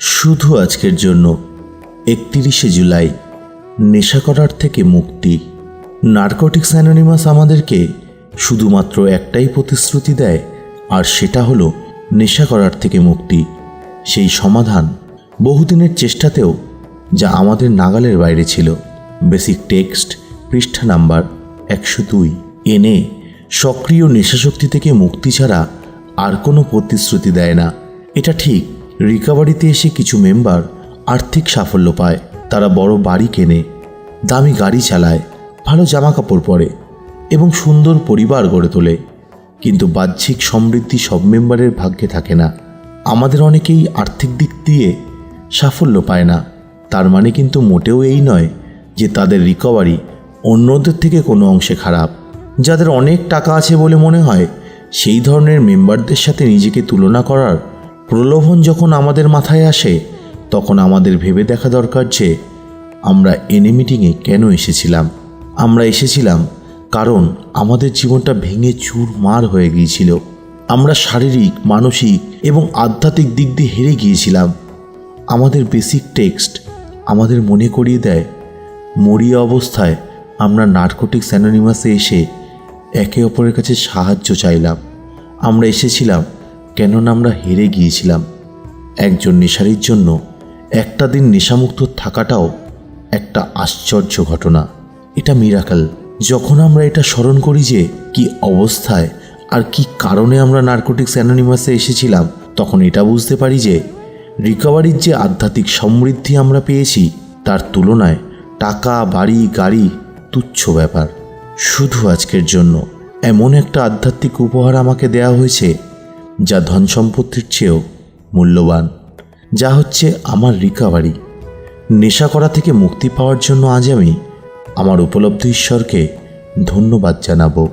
শুধু আজকের জন্য 31শে জুলাই নেশা করার থেকে মুক্তি। নারকোটিক্স অ্যানোনিমাস আমাদেরকে শুধুমাত্র একটাই প্রতিশ্রুতি দেয়, আর সেটা হলো নেশা করার থেকে মুক্তি। সেই সমাধান বহুদিনের চেষ্টাতেও যা আমাদের নাগালের বাইরে ছিল। বেসিক টেক্সট, পৃষ্ঠা নাম্বার 102। এনে সক্রিয় নেশাশক্তি থেকে মুক্তি ছাড়া আর কোনো প্রতিশ্রুতি দেয় না। এটা ঠিক, রিকভারিতে এসে কিছু মেম্বার আর্থিক সাফল্য পায়, তারা বড় বাড়ি কেনে, দামি গাড়ি চালায়, ভালো জামা কাপড় পরে এবং সুন্দর পরিবার গড়ে তোলে। কিন্তু বাহ্যিক সমৃদ্ধি সব মেম্বারের ভাগ্যে থাকে না। আমাদের অনেকেই আর্থিক দিক দিয়ে সাফল্য পায় না। তার মানে কিন্তু মোটেও এই নয় যে তাদের রিকভারি অন্যদের থেকে কোনো অংশে খারাপ। যাদের অনেক টাকা আছে বলে মনে হয়, সেই ধরনের মেম্বারদের সাথে নিজেকে তুলনা করার প্রলোভন যখন আমাদের মাথায় আসে, তখন আমাদের ভেবে দেখা দরকার যে আমরা এনএ মিটিংয়ে কেন এসেছিলাম। আমরা এসেছিলাম কারণ আমাদের জীবনটা ভেঙে চুরমার হয়ে গিয়েছিল। আমরা শারীরিক, মানসিক এবং আধ্যাত্মিক দিক দিয়ে হেরে গিয়েছিলাম। আমাদের বেসিক টেক্সট আমাদের মনে করিয়ে দেয়, মরিয়া অবস্থায় আমরা নারকোটিক্স অ্যানোনিমাসে এসে একে অপরের কাছে সাহায্য চাইলাম। আমরা এসেছিলাম কেননা আমরা হেরে গিয়েছিলাম। একজন নেশারির জন্য একটা দিন নেশামুক্ত থাকাটাও একটা আশ্চর্য ঘটনা। এটা মিরাকল। যখন আমরা এটা স্মরণ করি যে কি অবস্থায় আর কি কারণে আমরা নারকোটিক্স অ্যানোনিমাসে এসেছিলাম, তখন এটা বুঝতে পারি যে রিকভারির যে আধ্যাত্মিক সমৃদ্ধি আমরা পেয়েছি তার তুলনায় টাকা, বাড়ি, গাড়ি তুচ্ছ ব্যাপার। শুধু আজকের জন্য এমন একটা আধ্যাত্মিক উপহার আমাকে দেয়া হয়েছে যা ধন সম্পত্তির চেয়েও মূল্যবান, যা হচ্ছে আমার রিকভারি। নেশা করা থেকে মুক্তি পাওয়ার জন্য আজ আমি আমার উপলব্ধ ঈশ্বরকে ধন্যবাদ জানাবো।